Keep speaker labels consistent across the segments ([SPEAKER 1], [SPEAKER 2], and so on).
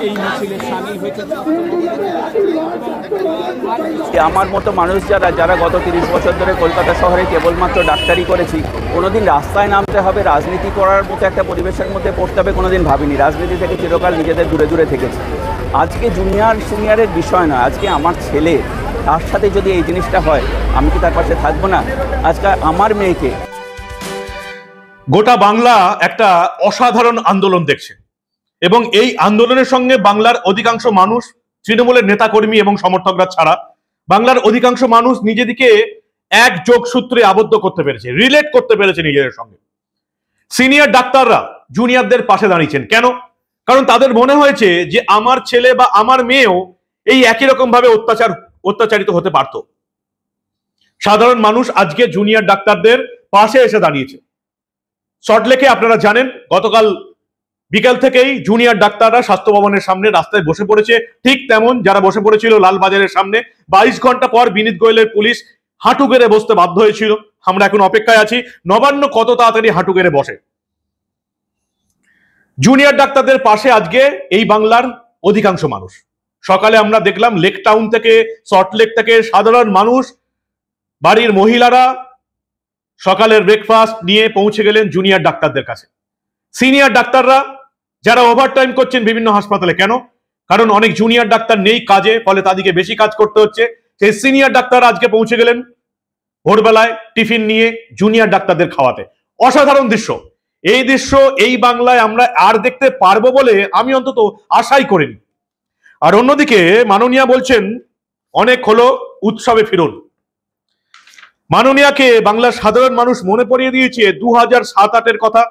[SPEAKER 1] এই মিছিলে সামিল হয়েছে।
[SPEAKER 2] আমার মতো মানুষ যারা গত 30 বছর ধরে কলকাতা শহরে কেবলমাত্র ডাক্তারি করেছি, কোনোদিন রাস্তায় নামতে হবে, রাজনীতি করার মতো একটা পরিবেশের মধ্যে পড়তে হবে কোনোদিন ভাবিনি। রাজনীতি থেকে চিরকাল নিজেদের দূরে দূরে থেকেছি। আজকে জুনিয়র সিনিয়রের বিষয় নয়, আজকে আমার ছেলে, তার সাথে যদি এই জিনিসটা হয় আমি কি তার পাশে থাকবো না? আজকে আমার মেয়েকে,
[SPEAKER 3] গোটা বাংলা একটা অসাধারণ আন্দোলন দেখছে এবং এই আন্দোলনের সঙ্গে বাংলার অধিকাংশ মানুষ, তৃণমূলের নেতাকর্মী এবং সমর্থকরা ছাড়া বাংলার অধিকাংশ মানুষ নিজেদেরকে এক যোগসূত্রে আবদ্ধ করতে পেরেছে, রিলেট করতে পেরেছে নিজেদের সঙ্গে। সিনিয়র ডাক্তাররা জুনিয়রদের পাশে দাঁড়িয়েছেন কেন? কারণ তাদের মনে হয়েছে যে আমার ছেলে বা আমার মেয়েও এই একই রকম ভাবে অত্যাচারিত হতে পারত। সাধারণ মানুষ আজকে জুনিয়র ডাক্তারদের পাশে এসে দাঁড়িয়েছে। সল্টলেকে আপনারা জানেন গতকাল বিকেল থেকেই জুনিয়র ডাক্তাররা স্বাস্থ্য ভবনের সামনে রাস্তায় বসে পড়েছে। ঠিক তেমন যারা বসে পড়েছিল লালবাজারের সামনে, 22 ঘন্টা পর বিনীত গোয়েলের পুলিশ হাঁটু গেড়ে বসতে বাধ্য হয়েছিল। আমরা এখন অপেক্ষায় আছি নবান্ন কত তাড়াতাড়ি হাঁটু গেড়ে বসে। জুনিয়র ডাক্তারদের পাশে আজকে এই বাংলার অধিকাংশ মানুষ। সকালে আমরা দেখলাম লেক টাউন থেকে, সল্টলেক থেকে সাধারণ মানুষ, বাড়ির মহিলারা সকালের ব্রেকফাস্ট নিয়ে পৌঁছে গেলেন জুনিয়র ডাক্তারদের কাছে। সিনিয়র ডাক্তাররা যারা ওভারটাইম করছেন বিভিন্ন হাসপাতালে, কেন? কারণ অনেক জুনিয়র ডাক্তার নেই কাজে, ফলে তাদেরকে বেশি কাজ করতে হচ্ছে। সেই সিনিয়র ডাক্তাররা আজকে পৌঁছে গেলেন ভোরবেলায় টিফিন নিয়ে জুনিয়র ডাক্তারদের খাওয়াতে। অসাধারণ দৃশ্য। এই দৃশ্য এই বাংলায় আমরা আর দেখতে পারবো বলে আমি অন্তত আশাই করিনি। আর অন্যদিকে মাননীয়া বলছেন অনেক হলো, উৎসবে ফিরুন। মাননীয়াকে বাংলার সাধারণ মানুষ মনে পড়িয়ে দিয়েছে 2007-08-এর কথা,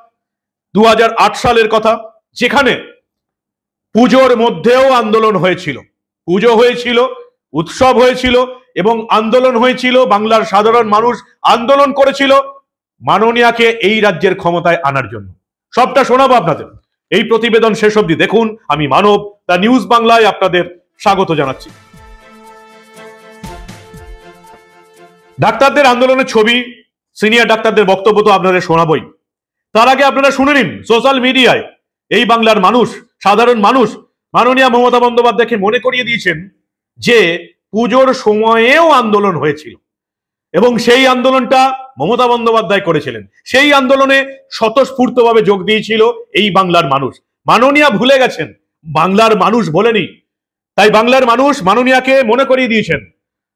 [SPEAKER 3] 2008 সালের কথা, যেখানে পুজোর মধ্যেও আন্দোলন হয়েছিল, পুজো হয়েছিল, উৎসব হয়েছিল এবং আন্দোলন হয়েছিল। বাংলার সাধারণ মানুষ আন্দোলন করেছিল মাননীয়াকে এই রাজ্যের ক্ষমতায় আনার জন্য। সবটা শোনাবো আপনাদের। এই প্রতিবেদন শেষ অবধি দেখুন। আমি মানব, দ্য নিউজ বাংলায় আপনাদের স্বাগত জানাচ্ছি। ডাক্তারদের আন্দোলনের ছবি, সিনিয়র ডাক্তারদের বক্তব্য তো আপনাদের শোনাবই। তার আগে আপনারা শুনে নিন সোশ্যাল মিডিয়ায় এই বাংলার মানুষ, সাধারণ মানুষ মাননীয়া মমতা বন্দ্যোপাধ্যায়কে মনে করিয়ে দিয়েছেন যে পুজোর সময়েও আন্দোলন হয়েছিল এবং সেই আন্দোলনটা মমতা বন্দ্যোপাধ্যায় করেছিলেন। সেই আন্দোলনে স্বতঃস্ফূর্তভাবে যোগ দিয়েছিল এই বাংলার মানুষ। মাননীয়া ভুলে গেছেন, বাংলার মানুষ ভোলেনি। তাই বাংলার মানুষ মাননীয়াকে মনে করিয়ে দিয়েছেন।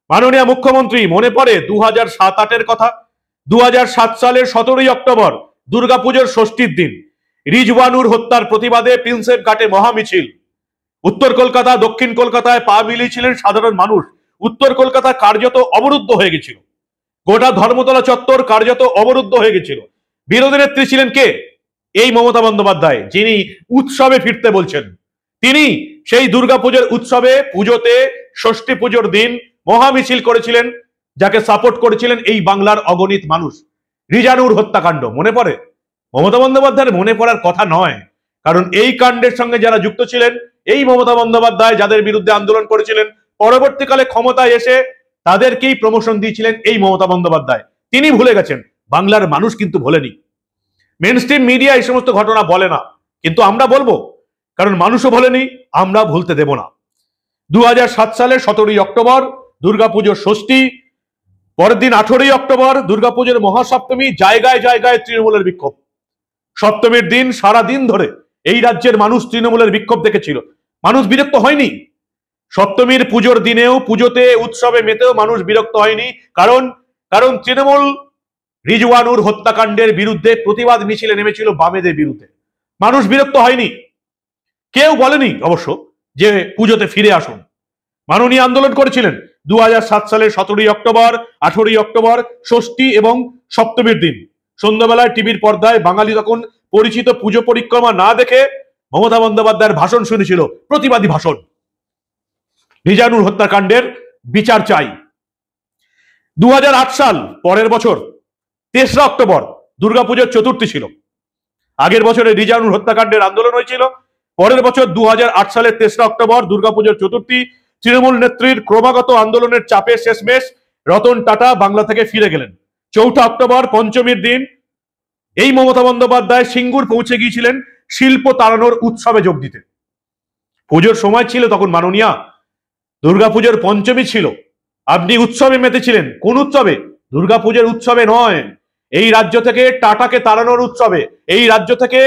[SPEAKER 3] মাননীয় মুখ্যমন্ত্রী মনে পড়ে 2007-08-এর কথা। 2007 সালের 17ই অক্টোবর দুর্গাপুজোর ষষ্ঠীর দিন রিজওয়ানুর হত্যার প্রতিবাদে প্রিন্সেপ ঘাটে মহামিছিল। উত্তর কলকাতা, দক্ষিণ কলকাতায় পা মিলিয়েছিলেন সাধারণ মানুষ। উত্তর কলকাতা কার্যত অবরুদ্ধ হয়ে গেছিল, গোটা ধর্মতলা চত্বর কার্যত অবরুদ্ধ হয়ে গেছিল। বিরোধী নেত্রী ছিলেন কে? এই মমতা বন্দ্যোপাধ্যায়, যিনি উৎসবে ফিরতে বলছেন। তিনি সেই দুর্গাপুজোর উৎসবে, পুজোতে, ষষ্ঠী পুজোর দিন মহামিছিল করেছিলেন, যাকে সাপোর্ট করেছিলেন এই বাংলার অগণিত মানুষ। রিজানুর হত্যাকাণ্ড মনে পড়ে? মমতা বন্দ্যোপাধ্যায়ের মনে পড়ার কথা নয়, কারণ এই কাণ্ডের সঙ্গে যারা যুক্ত ছিলেন এই মমতা বন্দ্যোপাধ্যায়, যাদের বিরুদ্ধে আন্দোলন করেছিলেন, পরবর্তীকালে ক্ষমতায় এসে তাদেরকেই প্রমোশন দিয়েছিলেন এই মমতা বন্দ্যোপাধ্যায়। তিনি ভুলে গেছেন, বাংলার মানুষ কিন্তু ভোলেনি। মেইনস্ট্রিম মিডিয়া এই সমস্ত ঘটনা বলে না, কিন্তু আমরা বলবো, কারণ মানুষও ভোলেনি, আমরা ভুলতে দেব না। 2007 সালের 17ই অক্টোবর দুর্গাপুজোর ষষ্ঠী, পরের দিন 18ই অক্টোবর দুর্গাপুজোর মহাসপ্তমী। জায়গায় জায়গায় তৃণমূলের বিক্ষোভ। সপ্তমীর দিন সারা দিন ধরে এই রাজ্যের মানুষ তৃণমূলের বিক্ষোভ দেখেছিল। মানুষ বিরক্ত হয়নি। সপ্তমীর পুজোর দিনেও, পুজোতে, উৎসবে মেতেও মানুষ বিরক্ত হয়নি। কারণ তৃণমূল রিজওয়ানুর হত্যাকাণ্ডের বিরুদ্ধে প্রতিবাদ মিছিলে নেমেছিল বামেদের বিরুদ্ধে। মানুষ বিরক্ত হয়নি। কেউ বলেনি অবশ্য যে পুজোতে ফিরে আসুন। মাননীয় আন্দোলন করেছিলেন 2007 সালের 17ই অক্টোবর, 18ই অক্টোবর, ষষ্ঠী এবং সপ্তমীর দিন। সন্ধ্যাবেলায় টিভির পর্দায় বাঙালি তখন পরিচিত পুজো পরিক্রমা না দেখে মমতা বন্দ্যোপাধ্যায়ের ভাষণ শুনেছিল, প্রতিবাদী ভাষণ। রিজানুর হত্যাকাণ্ডের বিচার চাই। 2008 সাল, পরের বছর 3রা অক্টোবর দুর্গাপুজোর চতুর্থী ছিল। আগের বছরে রিজানুর হত্যাকাণ্ডের আন্দোলন হয়েছিল, পরের বছর 2008 সালের 3রা অক্টোবর দুর্গাপুজোর চতুর্থী। তৃণমূল নেত্রীর ক্রমাগত আন্দোলনের চাপে শেষমেশ রতন টাটা বাংলা থেকে ফিরে গেলেন। 4ঠা অক্টোবর পঞ্চমীর দিন এই মমতা বন্দ্যোপাধ্যায় সিঙ্গুর পৌঁছে গিয়েছিলেন শিল্প তাড়ানোর উৎসবে যোগ দিতে। পুজোর সময় ছিল তখন মাননীয়া, দুর্গাপুজোর পঞ্চমী ছিল, আপনি উৎসবে মেতেছিলেন। কোন উৎসবে? দুর্গাপুজোর উৎসবে নয়, এই রাজ্য থেকে টাটাকে তাড়ানোর উৎসবে, এই রাজ্য থেকে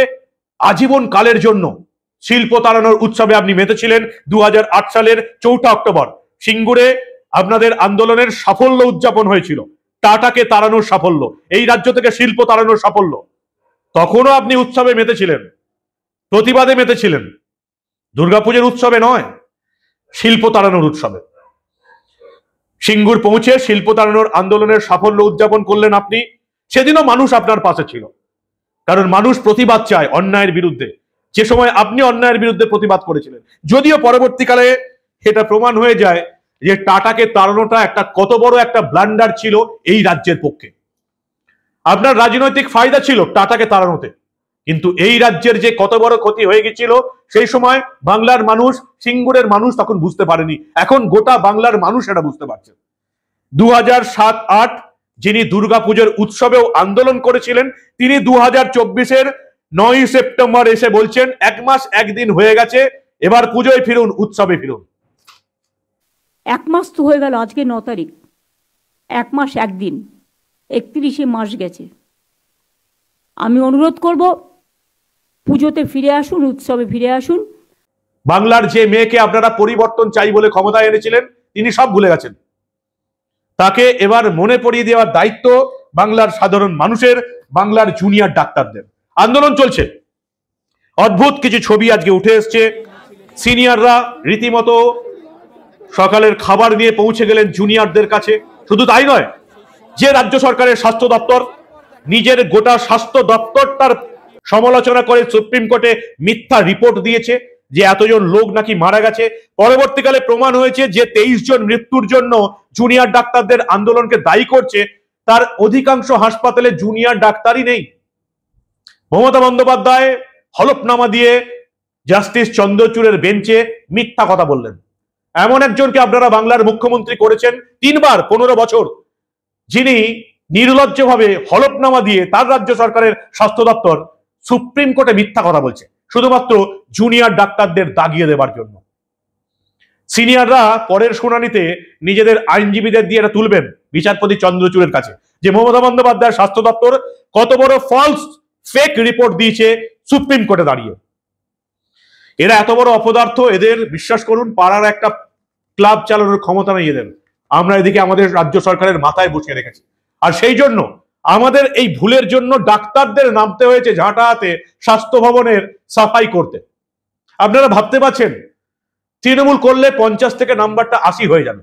[SPEAKER 3] আজীবন কালের জন্য শিল্প তাড়ানোর উৎসবে আপনি মেতেছিলেন। 2008 সালের 4 অক্টোবর সিঙ্গুরে আপনাদের আন্দোলনের সাফল্য উদযাপন হয়েছিল, টাটাকে তাড়ানোর সাফল্য, এই রাজ্য থেকে শিল্প তাড়ানোর সাফল্য। তখনও আপনি উৎসবে মেতেছিলেন, প্রতিবাদে মেতেছিলেন, দুর্গাপুজোর উৎসবে নয়, শিল্প তাড়ানোর উৎসবে। সিঙ্গুর পৌঁছে শিল্প তাড়ানোর আন্দোলনের সাফল্য উদযাপন করলেন আপনি। সেদিনও মানুষ আপনার পাশে ছিল, কারণ মানুষ প্রতিবাদ চায় অন্যায়ের বিরুদ্ধে। যে সময় আপনি অন্যায়ের বিরুদ্ধে প্রতিবাদ করেছিলেন, যদিও পরবর্তীকালে এটা প্রমাণ হয়ে যায় যে টাটাকে তাড়ানোটা একটা কত বড় একটা ব্লান্ডার ছিল এই রাজ্যের পক্ষে। আপনার রাজনৈতিক ফায়দা ছিল টাটাকে তাড়ানোতে, কিন্তু এই রাজ্যের যে কত বড় ক্ষতি হয়ে গেছিল সেই সময় বাংলার মানুষ, সিঙ্গুরের মানুষ তখন বুঝতে পারেনি। এখন গোটা বাংলার মানুষ এটা বুঝতে পারছে। 2007-8 যিনি দুর্গাপুজোর উৎসবেও আন্দোলন করেছিলেন, তিনি 2024-এর 9 সেপ্টেম্বর এসে বলছেন 1 মাস 1 দিন হয়ে গেছে, এবার পুজোয় ফিরুন, উৎসবে ফিরুন।
[SPEAKER 4] 1 মাস তো হয়ে গেল, আজকে 9 তারিখ, 1 মাস 1 দিন, 31শে মাস গেছে। আমি অনুরোধ করব পুজোতে ফিরে আসুন, উৎসবে ফিরে আসুন।
[SPEAKER 3] বাংলার যে মেয়েকে আপনারা পরিবর্তন চাই বলে ক্ষমতায় এনেছিলেন, তিনি সব ভুলে গেছেন। তাকে এবার মনে পড়িয়ে দেওয়ার দায়িত্ব বাংলার সাধারণ মানুষের, বাংলার জুনিয়র ডাক্তারদের। আন্দোলন চলছে, অদ্ভুত কিছু ছবি আজকে উঠে এসছে। সিনিয়ররা রীতিমতো সকালের খাবার নিয়ে পৌঁছে গেলেন জুনিয়রদের কাছে। শুধু তাই নয়, যে রাজ্য সরকারের স্বাস্থ্য দপ্তর নিজের গোটা স্বাস্থ্য দপ্তরটার সমালোচনা করে সুপ্রিম কোর্টে মিথ্যা রিপোর্ট দিয়েছে যে এতজন লোক নাকি মারা গেছে, পরবর্তীকালে প্রমাণ হয়েছে যে 23 জন মৃত্যুর জন্য জুনিয়র ডাক্তারদের আন্দোলনকে দায়ী করছে, তার অধিকাংশ হাসপাতালে জুনিয়র ডাক্তারই নেই। মমতা বন্দ্যোপাধ্যায় হলফনামা দিয়ে জাস্টিস চন্দ্রচূড়ের বেঞ্চে মিথ্যা কথা বললেন। এমন একজনকে আপনারা বাংলার মুখ্যমন্ত্রী করেছেন 3 বার 15 বছর, যিনি নির্লজ্জভাবে হলফনামা দিয়ে তার রাজ্য সরকারের স্বাস্থ্য দপ্তর সুপ্রিম কোর্টে মিথ্যা কথা বলছে শুধুমাত্র জুনিয়র ডাক্তারদের দাগিয়ে দেবার জন্য। সিনিয়ররা পরের শুনানিতে নিজেদের আইনজীবীদের দিয়ে এটা তুলবেন বিচারপতি চন্দ্রচূড়ের কাছে যে মমতা বন্দ্যোপাধ্যায়ের স্বাস্থ্য দপ্তর কত বড় ফলস ফেক রিপোর্ট দিয়েছে সুপ্রিম কোর্টে দাঁড়িয়ে। এরা এত বড় অপদার্থ, এদের বিশ্বাস করুন পাড়ার একটা ক্লাব চালানোর ক্ষমতা নেই এদের। আমরা এদিকে আমাদের রাজ্য সরকারের মাথায় বসিয়ে রেখেছি, আর সেই জন্য আমাদের এই ভুলের জন্য ডাক্তারদের নামতে হয়েছে ঝাঁটাতে স্বাস্থ্য ভবনের সাফাই করতে। আপনারা ভাবতে পারছেন তৃণমূল করলে 50 থেকে নাম্বারটা 80 হয়ে যাবে।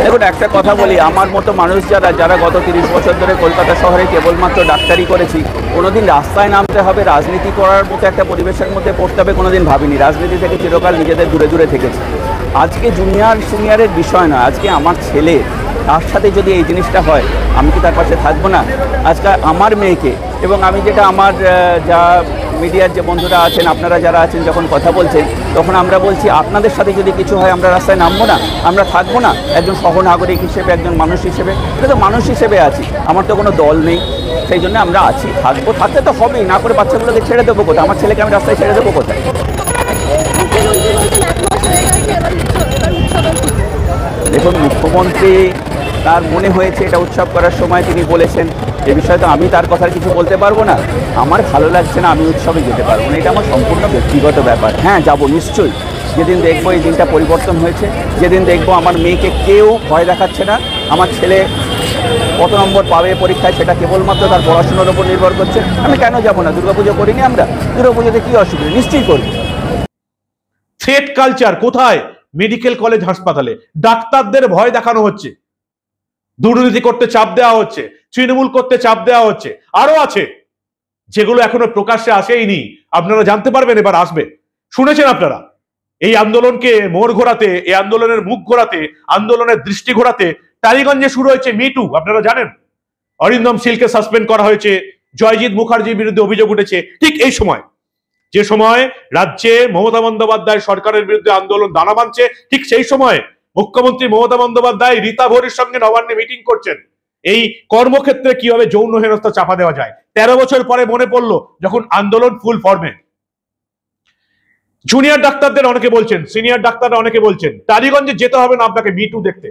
[SPEAKER 2] দেখুন, একটা কথা বলি, আমার মতো মানুষ যারা গত 30 বছর ধরে কলকাতা শহরে কেবলমাত্র ডাক্তারি করেছি, কোনোদিন রাস্তায় নামতে হবে, রাজনীতি করার মতো একটা পরিবেশের মধ্যে পড়তে হবে কোনোদিন ভাবিনি। রাজনীতি থেকে চিরকাল নিজেদের দূরে দূরে থেকেছি। আজকে জুনিয়র সিনিয়রের বিষয় না, আজকে আমার ছেলে, তার সাথে যদি এই জিনিসটা হয় আমি কি তার পাশে থাকবো না? আজকে আমার মেয়েকে, এবং আমি যেটা আমার যা মিডিয়ার যে বন্ধুরা আছেন, আপনারা যারা আছেন, যখন কথা বলছেন তখন আমরা বলছি আপনাদের সাথে যদি কিছু হয় আমরা রাস্তায় নামবো না, আমরা থাকবো না। একজন সহনাগরিক হিসেবে, একজন মানুষ হিসেবে, এটা তো মানুষ হিসেবে আছি, আমার তো কোনো দল নেই, সেই জন্য আমরা আছি, থাকবো, থাকতে তো হবেই, না করে বাচ্চাগুলোকে ছেড়ে দেবো কোথায়? আমার ছেলেকে আমি রাস্তায় ছেড়ে দেবো কোথায়? দেখুন, মুখ্যমন্ত্রী তার মনে হয়েছে এটা উৎসব করার সময় তিনি বলেছেন, এ বিষয়ে তো আমি তার কথা কিছু বলতে পারবো না। আমার ভালো লাগছে না, আমি উৎসবে যেতে পারবো না, এটা আমার সম্পূর্ণ ব্যক্তিগত ব্যাপার। হ্যাঁ, যাব নিশ্চয়ই, যেদিন দেখবো এই দিনটা পরিবর্তন হয়েছে, যেদিন দেখবো আমার মেয়েকে কেউ ভয় দেখাচ্ছে না, আমার ছেলে কত নম্বর পাবে পরীক্ষায় সেটা কেবলমাত্র তার পড়াশোনার উপর নির্ভর করছে, আমি কেন যাব না? দুর্গাপুজো করিনি আমরা? দুর্গাপুজোতে কি অসুবিধা? নিশ্চয়ই করি।
[SPEAKER 3] থ্রেট কালচার কোথায়? মেডিকেল কলেজ হাসপাতালে ডাক্তারদের ভয় দেখানো হচ্ছে, দুর্নীতি করতে চাপ দেওয়া হচ্ছে, তৃণমূল করতে চাপ দেওয়া হচ্ছে, আরো আছে যেগুলো এখনো প্রকাশ্যে আসেইনি। আপনারা জানতে পারবেন, এবার আসবে। শুনেছেন আপনারা এই আন্দোলনকে মোড় ঘোরাতে, এই আন্দোলনের মুখ ঘোরাতে, আন্দোলনের দৃষ্টি ঘোরাতে টালিগঞ্জে শুরু হয়েছে মিটু। আপনারা জানেন অরিন্দম শীলকে সাসপেন্ড করা হয়েছে, জয়জিৎ মুখার্জির বিরুদ্ধে অভিযোগ উঠেছে। ঠিক এই সময়, যে সময় রাজ্যে মমতা বন্দ্যোপাধ্যায় সরকারের বিরুদ্ধে আন্দোলন দানা বাঁধছে, ঠিক সেই সময় মুখ্যমন্ত্রী মমতা বন্দ্যোপাধ্যায় রীতা ভৌরির সঙ্গে নবান্নে মিটিং করছেন এই কর্মক্ষেত্রে কিভাবে যৌন হেনস্থা চাপা দেওয়া যায়। 13 বছর পরে মনে পড়লো যখন আন্দোলন ফুল ফর্মে। জুনিয়র ডাক্তারদের অনেকে বলছেন, সিনিয়র ডাক্তাররা অনেকে বলছেন টালিগঞ্জে যেতে হবে না আপনাকে মিটু দেখতে।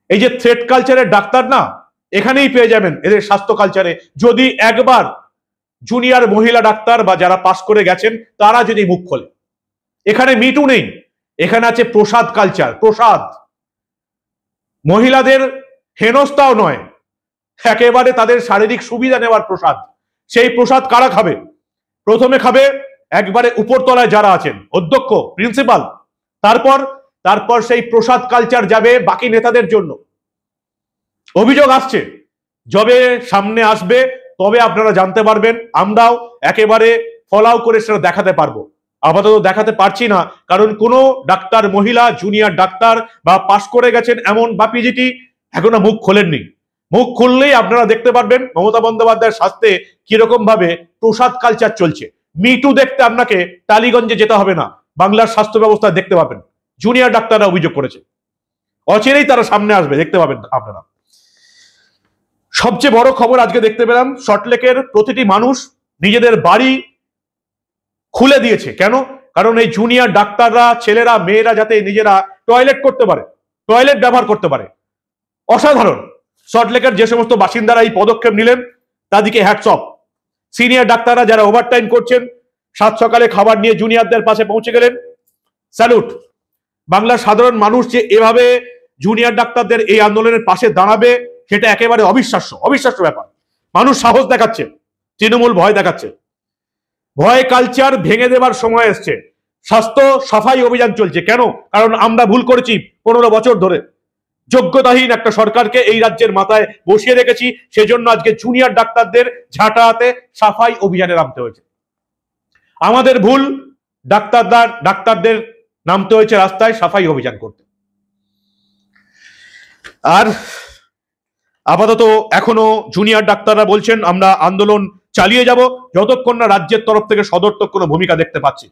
[SPEAKER 3] এই যে থ্রেড কালচারের ডাক্তার না, এখানেই পেয়ে যাবেন এদের স্বাস্থ্য কালচারে। যদি একবার জুনিয়র মহিলা ডাক্তার বা যারা পাস করে গেছেন তারা যদি মুখ খোলে, এখানে মিটু নেই, এখানে আছে প্রসাদ কালচার। প্রসাদ মহিলাদের হেনস্থাও নয়, একেবারে তাদের শারীরিক সুবিধা নেওয়ার প্রসাদ। সেই প্রসাদ কারা খাবে? প্রথমে খাবে একবারে উপরতলায় যারা আছেন, অধ্যক্ষ, প্রিন্সিপাল। তারপর সেই প্রসাদ কালচার যাবে বাকি নেতাদের জন্য। অভিযোগ আসছে, যবে সামনে আসবে তবে আপনারা জানতে পারবেন। আমরাও একেবারে ফলাও করে সেটা দেখাতে পারবো। আপাতত দেখাতে পারছি না, কারণ কোনো ডাক্তার মহিলা, জুনিয়র ডাক্তার বা পাশ করে গেছেন এমন বা পিজিটি এখনো মুখ খোলেননি। মুখ খুললেই আপনারা দেখতে পারবেন মমতা বন্দ্যোপাধ্যায়ের স্বাস্থ্যে কিরকম ভাবে প্রসাদ কালচার চলছে। মিটু দেখতে আপনাকে টালিগঞ্জে যেতে হবে না, বাংলার স্বাস্থ্য ব্যবস্থা দেখতে পাবেন। জুনিয়র ডাক্তাররা অভিযোগ করেছে, অচিরেই তারা সামনে আসবে, দেখতে পাবেন আপনারা। সবচেয়ে বড় খবর আজকে দেখতে পেলাম, সল্টলেকের প্রতিটি মানুষ নিজেদের বাড়ি খুলে দিয়েছে। কেন? কারণ এই জুনিয়র ডাক্তাররা, ছেলেরা মেয়েরা যাতে নিজেরা টয়লেট করতে পারে, টয়লেট ব্যবহার করতে পারে। অসাধারণ। সল্টলেকের যে সমস্ত বাসিন্দারা এই পদক্ষেপ নিলেন তাদেরকে হ্যাটস অফ। সিনিয়র ডাক্তাররা যারা ওভারটাইম করছেন, সাত সকালে খাবার নিয়ে জুনিয়রদের পাশে পৌঁছে গেলেন, স্যালুট। বাংলার সাধারণ মানুষ যে এভাবে জুনিয়র ডাক্তারদের এই আন্দোলনের পাশে দাঁড়াবে সেটা একেবারে অবিশ্বাস্য ব্যাপার। মানুষ সাহস দেখাচ্ছে, তৃণমূল ভয় দেখাচ্ছে। ভয় কালচার ভেঙে দেবার সময় এসছে। স্বাস্থ্য সাফাই অভিযান চলছে। কেন? কারণ আমরা ভুল করেছি 15 বছর ধরে। যোগ্যতাহীন একটা সরকারকে এই রাজ্যের মাথায় বসিয়ে রেখেছি, সেজন্য আজকে জুনিয়র ডাক্তারদের ঝাঁটাতে সাফাই অভিযানে নামতে হয়েছে। আমাদের ভুল, ডাক্তারদের নামতে হয়েছে রাস্তায় সাফাই অভিযান করতে। আর আপাতত এখনো জুনিয়র ডাক্তাররা বলছেন আমরা আন্দোলন চালিয়ে যাব যতক্ষণ না রাজ্যের তরফ থেকে সদর্থক কোনো ভূমিকা দেখতে পাচ্ছি।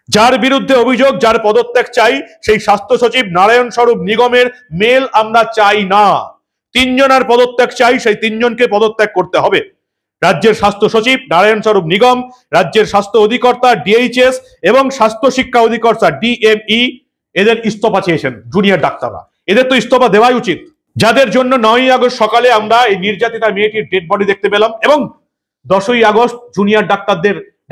[SPEAKER 3] যার বিরুদ্ধে অভিযোগ, যার পদত্যাগ চাই, সেই স্বাস্থ্য সচিব নারায়ণ স্বরূপ নিগমের মেল আমরা চাই না। 3 জনের পদত্যাগ চাই, সেই 3 জনকে পদত্যাগ করতে হবে। রাজ্যের স্বাস্থ্য সচিব নারায়ণ স্বরূপ নিগম, রাজ্যের স্বাস্থ্য অধিকর্তা ডিএইচএস এবং স্বাস্থ্য শিক্ষা অধিকর্তা ডিএমই এদের ইস্তফা চেয়েছেন জুনিয়র ডাক্তাররা। এদের তো ইস্তফা দেওয়াই উচিত। যাদের জন্য 9ই আগস্ট সকালে আমরা এই নির্যাতিতা মেয়েটির ডেড বডি দেখতে পেলাম এবং 10ই আগস্ট জুনিয়র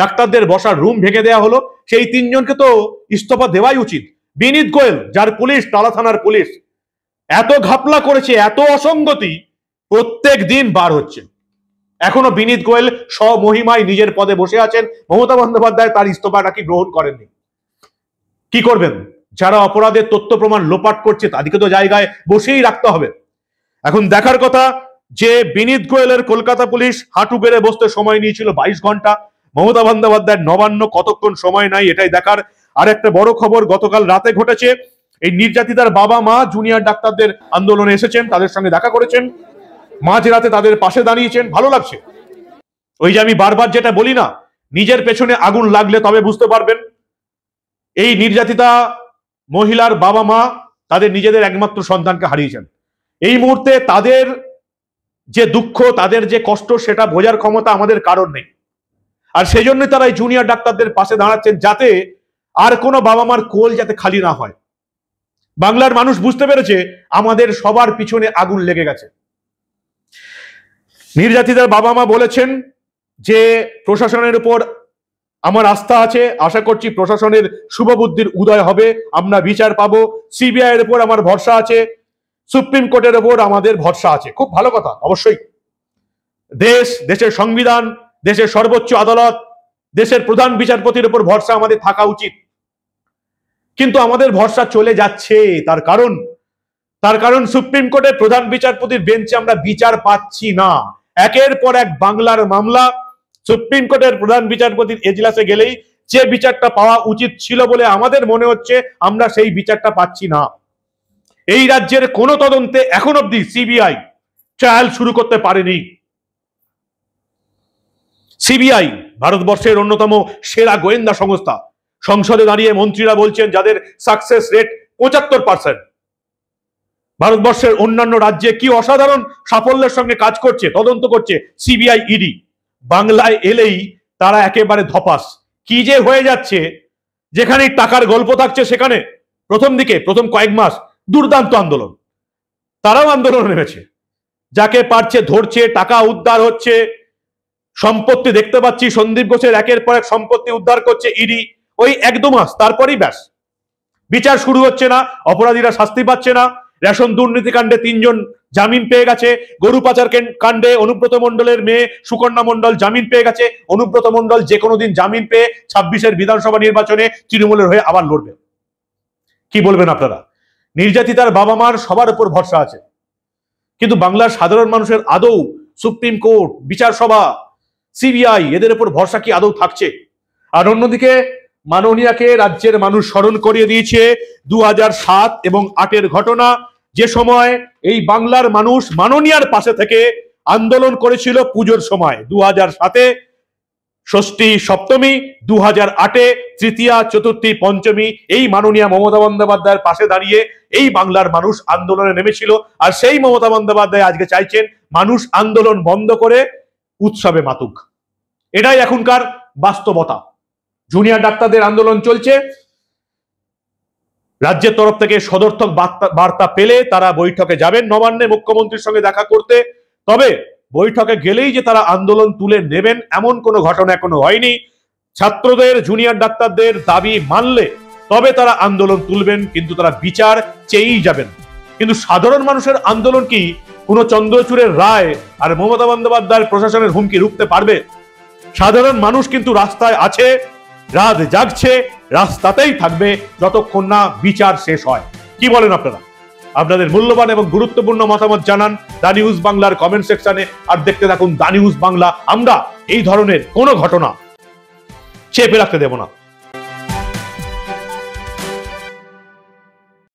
[SPEAKER 3] ডাক্তারদের বসার রুম ভেঙে দেওয়া হলো, সেই 3 জনকে তো ইস্তফা দেওয়াই উচিত। বিনীত গোয়েল, যার পুলিশ, টালা থানার পুলিশ, এত ঘাপলা করেছে, এত অসঙ্গতি প্রত্যেক দিন বার হচ্ছে। এখনো বিনীত গোয়েল স্বমহিমায় নিজের পদে বসে আছেন। মমতা বন্দ্যোপাধ্যায় তার ইস্তফাটা কি গ্রহণ করেননি। কি করবেন? যারা অপরাধের তথ্য প্রমাণ লোপাট করছে তাদেরকে তো জায়গায় বসেই রাখতে হবে। এখন দেখার কথা যে বিনীত গোয়েলের কলকাতা পুলিশ হাঁটু গেড়ে বসতে সময় নিয়েছিল 22 ঘন্টা, মমতা বন্দ্যোপাধ্যায়ের নবান্ন কতক্ষণ সময় নাই এটাই দেখার। আর একটা বড় খবর গতকাল রাতে ঘটেছে। এই নির্যাতিতার বাবা মা জুনিয়র ডাক্তারদের আন্দোলনে এসেছেন, তাদের সঙ্গে দেখা করেছেন, মাঝরাতে তাদের পাশে দাঁড়িয়েছেন। ভালো লাগছে। ওই যে আমি বারবার যেটা বলি না, নিজের পেছনে আগুন লাগলে তবে বুঝতে পারবেন। এই নির্যাতিতা মহিলার বাবা মা তাদের নিজেদের একমাত্র সন্তানকে হারিয়েছেন। এই মুহূর্তে তাদের যে দুঃখ, তাদের যে কষ্ট, সেটা বোঝার ক্ষমতা আমাদের কারণ নেই। আর সেই জন্য তারা এই জুনিয়র ডাক্তারদের পাশে দাঁড়াচ্ছেন, যাতে আর কোনো বাবা মার কোল যাতে খালি না হয়। বাংলার মানুষ বুঝতে পেরেছে আমাদের সবার পিছনে আগুন লেগে গেছে। নির্যাতিতার বাবা মা বলেছেন যে প্রশাসনের উপর আমার আস্থা আছে, আশা করছি প্রশাসনের শুভবুদ্ধির উদয় হবে, আমরা বিচার পাবো। সিবিআই এর উপর আমার ভরসা আছে, সুপ্রিম কোর্টের উপর আমাদের ভরসা আছে। খুব ভালো কথা, অবশ্যই। দেশের সংবিধান, দেশের সর্বোচ্চ আদালত, দেশের প্রধান বিচারপতির উপর ভরসা আমাদের থাকা উচিত। কিন্তু আমাদের ভরসা চলে যাচ্ছে। তার কারণ সুপ্রিম কোর্টের প্রধান বিচারপতির বেঞ্চে আমরা বিচার পাচ্ছি না। একের পর এক বাংলার মামলা। সুপ্রিম কোর্টের প্রধান বিচারপতির এজলাসে গেলেই যে বিচারটা পাওয়া উচিত ছিল বলে আমাদের মনে হচ্ছে, আমরা সেই বিচারটা পাচ্ছি না। এই রাজ্যের কোন তদন্তে এখন অব্দি সিবিআই ট্রায়াল শুরু করতে পারেনি। সিবিআই ভারতবর্ষের অন্যতম সেরা গোয়েন্দা সংস্থা। সংসদে দাঁড়িয়ে মন্ত্রীরা বলছেন যাদের সাকসেস রেট 75%। ভারতবর্ষের অন্যান্য রাজ্যে কি অসাধারণ সাফল্যের সঙ্গে কাজ করছে, তদন্ত করছে সিবিআই, ইডি। বাংলায় এলেই তারা একেবারে ধপাস। কি যে হয়ে যাচ্ছে, যেখানে টাকার গল্প থাকছে সেখানে প্রথম কয়েক মাস দুর্দান্ত আন্দোলন, তারাও আন্দোলন নেমেছে, যাকে পারছে ধরছে, টাকা উদ্ধার হচ্ছে, সম্পত্তি দেখতে পাচ্ছি সন্দীপ ঘোষের একের পর এক সম্পত্তি উদ্ধার করছে ইডি। ওই 1-2 মাস তারপরই ব্যাস, বিচার শুরু হচ্ছে না, অপরাধীরা শাস্তি পাচ্ছে না। রেশন দুর্নীতি কাণ্ডে 3 জন জামিন পেয়ে গেছে, গরু পাচার কাণ্ডে অনুব্রত মণ্ডলের মেয়ে সুকন্যা মণ্ডল জামিন পেয়ে গেছে। অনুব্রত মণ্ডল যে কোনো দিন জামিন পেয়ে 26-এর বিধানসভা নির্বাচনে তৃণমূলের হয়ে আবার লড়বে। কি বলবেন আপনারা? নির্যাতিতার বাবা মার সবার উপর ভরসা আছে, কিন্তু বাংলার সাধারণ মানুষের আদৌ সুপ্রিম কোর্ট, বিচার সভা, সিবিআই এদের উপর ভরসা কি আদৌ থাকছে? আর অন্যদিকে মাননীয়াকে রাজ্যের মানুষ স্মরণ করিয়ে দিয়েছে 2007 এবং 8-এর ঘটনা, যে সময় এই বাংলার মানুষ মাননীয়ার পাশে থেকে আন্দোলন করেছিল পুজোর সময়। 2007-এ ষষ্ঠী সপ্তমী, 2008-এ তৃতীয়া চতুর্থী পঞ্চমী, এই মাননীয়া মমতা বন্দ্যোপাধ্যায়ের পাশে দাঁড়িয়ে এই বাংলার মানুষ আন্দোলনে নেমেছিল। আর সেই মমতা বন্দ্যোপাধ্যায় আজকে চাইছেন মানুষ আন্দোলন বন্ধ করে উৎসবে মাতুক। এটাই এখনকার বাস্তবতা। জুনিয়র ডাক্তারদের আন্দোলন চলছে, রাজ্যের তরফ থেকে সদর্থক বার্তা পেলে তারা বৈঠকে যাবেন নবান্নে মুখ্যমন্ত্রীর সঙ্গে দেখা করতে। তবে বৈঠকে গেলেই যে তারা আন্দোলন তুলে নেবেন এমন কোনো ঘটনা এখনো হয়নি। ছাত্রদের, জুনিয়র ডাক্তারদের দাবি মানলে তবে তারা আন্দোলন তুলবেন, কিন্তু তারা বিচার চেয়েই যাবেন। কিন্তু সাধারণ মানুষের আন্দোলন কি কোনো চন্দ্রচূড়ের রায় আর মমতা বন্দ্যোপাধ্যায়ের প্রশাসনের হুমকি রুখতে পারবে? সাধারণ মানুষ কিন্তু রাস্তায় আছে, রাত জাগছে, রাস্তাতেই থাকবে যতক্ষণ না বিচার শেষ হয়। কি বলেন আপনারা? আপনাদের মূল্যবান এবং গুরুত্বপূর্ণ মতামত জানান দা নিউজ বাংলার কমেন্ট সেকশনে। আর দেখতে থাকুন দা নিউজ বাংলা। আমরা এই ধরনের কোনো ঘটনা চেপে রাখতে দেব না।